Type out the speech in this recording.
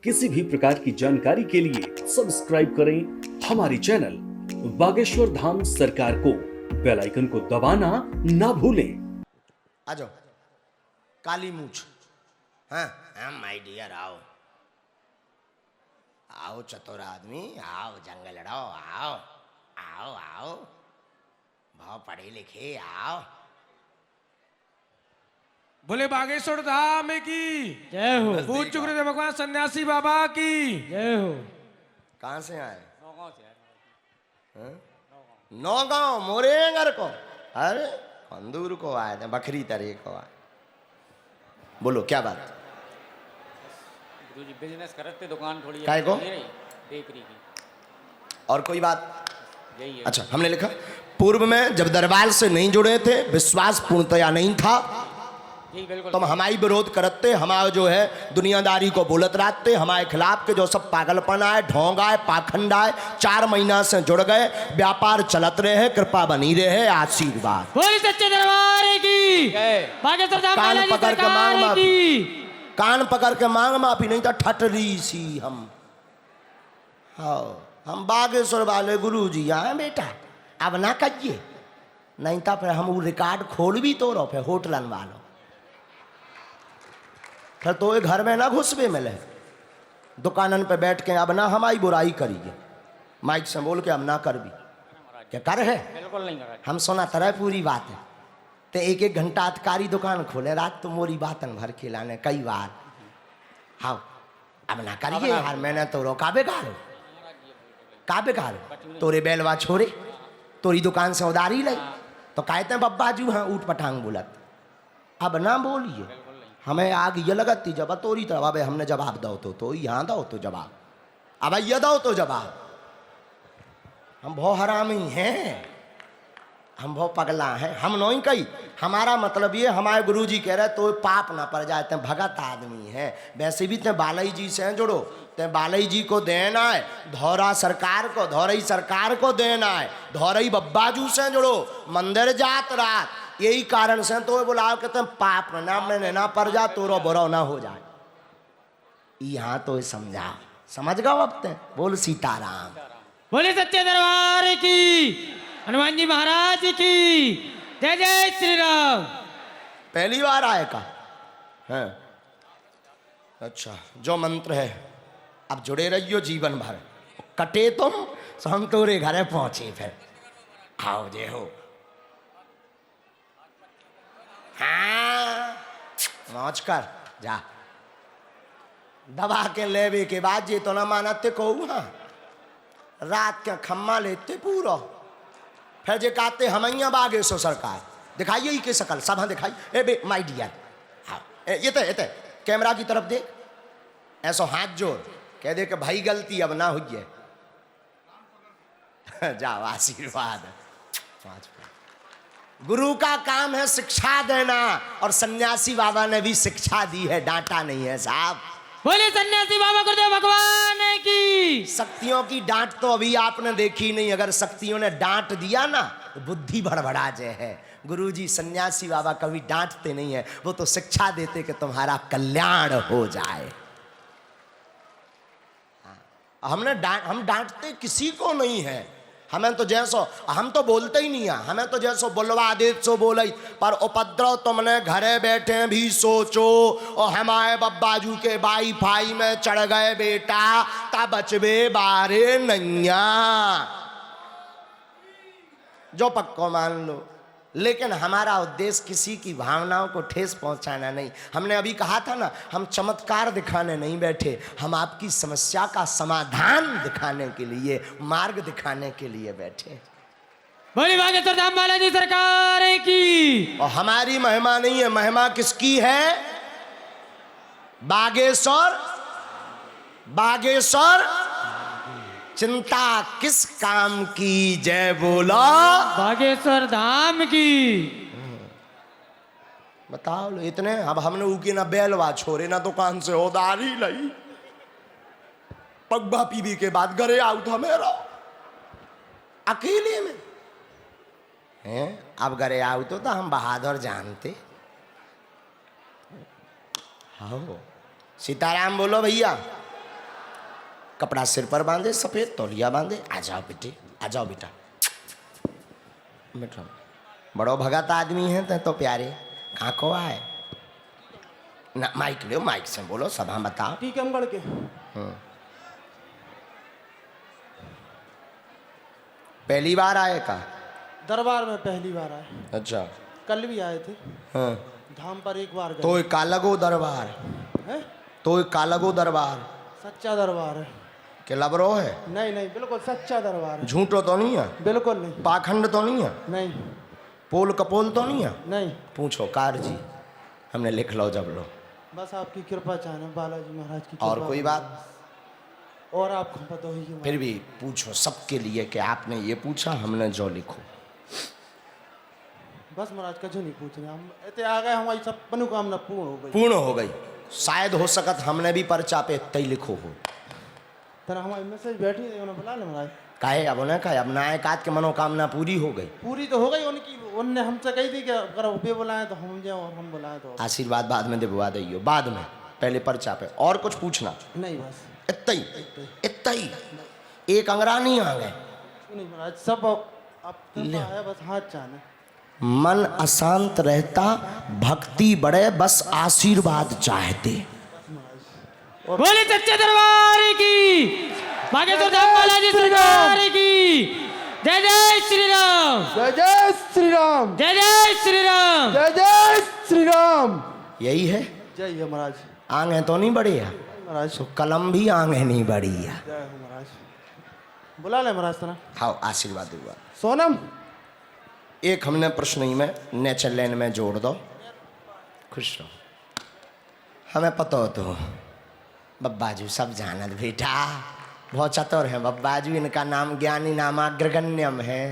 किसी भी प्रकार की जानकारी के लिए सब्सक्राइब करें हमारी चैनल बागेश्वर धाम सरकार को। बेल आइकन को दबाना ना भूलें। आ जाओ काली मूछ। हाँ हाँ माय डियर, आओ आओ चतुर आदमी, आओ जंग लड़ो, आओ आओ आओ, बहुत पढ़े लिखे, आओ। बोले बागेश्वर धाम की जय हो। पूज चुके थे भगवान सन्यासी बाबा की जय हो। कहाँ से आए? नौगांव मोरेंगर को। अरे कंदूर को आए थे, बकरी तरह को आए। बोलो क्या बात? गुरुजी बिजनेस करते, दुकान थोड़ी काय को? बेकरी की। और कोई बात? यही है। अच्छा, हमने लिखा पूर्व में जब दरबार से नहीं जुड़े थे, विश्वास पूर्णतया नहीं था, जी बिल्कुल। तुम हमारी विरोध करते, हमारा जो है दुनियादारी को बोलत रहते, हमारे खिलाफ के जो सब पागलपन आए, ढोंग आए, पाखंड आए, 4 महीना से जुड़ गए, व्यापार चलत रहे, कृपा बनी रहे, आशीर्वाद। बोली सच्चे दरबार की बागेश्वर धाम कान बालाजी पकड़ के मांग सरकार माफी, की। कान पकड़ के मांग माफी, नहीं तो ठटरी सी हम। हाँ, हम बागेश्वर वाले गुरु जी आए बेटा, अब ना कहिए, नहीं तो फिर हम वो रिकॉर्ड खोल भी तो रहो, फिर होटलन वालों फिर तो घर में ना घुसबे मिले, दुकानन पे बैठ के अब ना हमारी बुराई करिए, माइक से बोल के हम ना कर भी क्या कर है। बिल्कुल नहीं करा। हम सुना तरह पूरी बात है, तो 1-1 घंटा अतकारी दुकान खोले, रात तो मोरी बातन भर के लाने कई बार। हाँ अब ना करिए यार, मैंने तो रोका बेकार का बेकार, तोरे बैलवा छोड़े, तोरी दुकान से उधारी लाई, तो कहते हैं बब्बा जू हाँ ऊट पटांग बोलत। अब ना बोलिए, हमें आग ये लगती जब तोरी तरह, अब हमने जवाब दो तो यहाँ दो तो जवाब, अब ये दो तो जवाब। हम बहुत हरामी हैं, हम बहुत पगला हैं, हम नहीं कही। हमारा मतलब ये, हमारे गुरुजी कह रहे तो पाप ना पड़ जाए, ते भगत आदमी है, वैसे भी ते बालाई जी से जुड़ो, ते बालाई जी को देना है, धौरा सरकार को, धौरई सरकार को देना है, धौरई बब्बाजू से जुड़ो, मंदिर जात रात, यही कारण से तो बुलाओ कि तुम पाप ना मैंने ना पड़ जा, तोरो बुरा ना हो जाए। यहाँ तो समझा, समझ गए अब ते? बोल सीताराम। बोले सच्चे दरबार की, हनुमान जी महाराज की जय जय श्री राम। पहली बार आए का है? अच्छा, जो मंत्र है अब जुड़े रहियो जीवन भर, कटे तुम हम तोरे घरे पहुंचे, फिर आओ जे हो। हाँ मौज कर जा, दबा के लेवे के बाद जे तो ना मानते कहू, हाँ रात के खम्मा लेते पूरा, फिर जे कहते हमैया बागेश्वर सरकार, दिखाइए ही के शकल सब, हाँ दिखाई। ए बे माय डियर, हाँ ये तो कैमरा की तरफ देख, ऐसा हाथ जोड़ कह दे कि भाई गलती अब ना हुई है। जाओ आशीर्वाद। गुरु का काम है शिक्षा देना, और सन्यासी बाबा ने भी शिक्षा दी है, डांटा नहीं है साहब। बोले सन्यासी बाबा गुरुदेव भगवान की। शक्तियों की डांट तो अभी आपने देखी नहीं, अगर शक्तियों ने डांट दिया ना तो बुद्धि भड़बड़ा जाए है। गुरुजी सन्यासी बाबा कभी डांटते नहीं है, वो तो शिक्षा देते कि तुम्हारा कल्याण हो जाए। हम डांटते किसी को नहीं है, हमें तो जैसो, हम तो बोलते ही नहीं है, हमें तो जैसो बुलवा दे सो बोले, पर उपद्रव तुमने घरे बैठे भी सोचो, और हमारे बब्बाजू के वाईफाई में चढ़ गए बेटा, ता बचबे बारे नैया, जो पक्को मान लो। लेकिन हमारा उद्देश्य किसी की भावनाओं को ठेस पहुंचाना नहीं। हमने अभी कहा था ना, हम चमत्कार दिखाने नहीं बैठे, हम आपकी समस्या का समाधान दिखाने के लिए, मार्ग दिखाने के लिए बैठे। बोली बागेश्वर धाम बालाजी सरकार की। और हमारी महिमा नहीं है, महिमा किसकी है? बागेश्वर, बागेश्वर चिंता किस काम की, जय बोलो बागेश्वर धाम की। बताओ लो इतने, अब हमने ऊकी ना बैलवा छोड़े ना दुकान से उधारी लाई, पगबा पीवी के बाद घरे आउट मेरा अकेले में हैं। अब घरे आउट तो हम बहादुर जानते। हाँ सीताराम बोलो भैया। कपड़ा सिर पर बांधे, सफेद तौलिया बांधे। आ जाओ बेटे, आ जाओ बेटा, बैठो। बड़ो भगत आदमी हैं तो प्यारे, कहाँ को आए ना? माइक लो, माइक से बोलो, सभा बताओ। टीकमगढ़ के पहली बार आए का? दरबार में पहली बार आए। अच्छा। कल भी आए थे हाँ। धाम पर, एक बार गए। तो का लगो दरबार है? तो का लगो दरबार सच्चा दरबार है। के लबरो है? नहीं नहीं, बिल्कुल सच्चा दरबार है। झूठो तो नहीं है? बिल्कुल नहीं। पाखंड तो नहीं है? नहीं पोल कपोल तो नहीं है? नहीं। पूछो कार जी, हमने लिख लो जब लो। बस आपकी कृपा चाहना, बालाजी महाराज की और कृपा। कोई बात? और आपको पता ही है। फिर भी पूछो सबके लिए कि आपने ये पूछा, हमने जो लिखो। बस महाराज का जो नहीं पूछ रहे हम, इतने आ गए, हमारी सब मनोकामना पूर्ण हो गई। पूर्ण हो गई। शायद हो सकत हमने भी पर्चा पे तय लिखो हो। तरह हमारी मैसेज बैठी थी, उन्होंने बुला ले महाराज। काहे अब उन्हें कहे, अब नायकात की मनोकामना पूरी हो गई। पूरी तो हो गई उनकी, उनने हमसे कही थी कि अगर वे बुलाए तो हम जाओ, और हम बुलाए तो आशीर्वाद बाद में दिलवा दियो, बाद में, पहले पर्चा पे। और कुछ पूछना? नहीं, बस इतना ही, इतना ही। एक अंगरा नहीं आ गए। नहीं महाराज, सब अब कृपा है, बस हाथ चाहने। मन अशांत रहता, भक्ति बढ़े, बस आशीर्वाद चाहते। बोले सच्चे दरबार की, बागेश्वर धाम बालाजी सरकार की। जय जय श्री राम, जय जय श्री राम, जय जय श्री राम, जय जय श्री राम। यही है? जय है महाराज। आंगे तो नहीं बढ़ी है महाराज तो कलम भी आंगे नहीं बढ़ी है। जय हो महाराज। बुला ले महाराज तना। हाँ, आशीर्वाद दुआ। सोनम, एक हमने प्रश्न ही में नेचर लाइन में जोड़ दो। खुश रहो। हमें पता हो तो बब्बाजू सब जानत बेटा, बहुत चतुर है बब्बाजू। इनका नाम ज्ञानी नाम अग्रगण्यम है।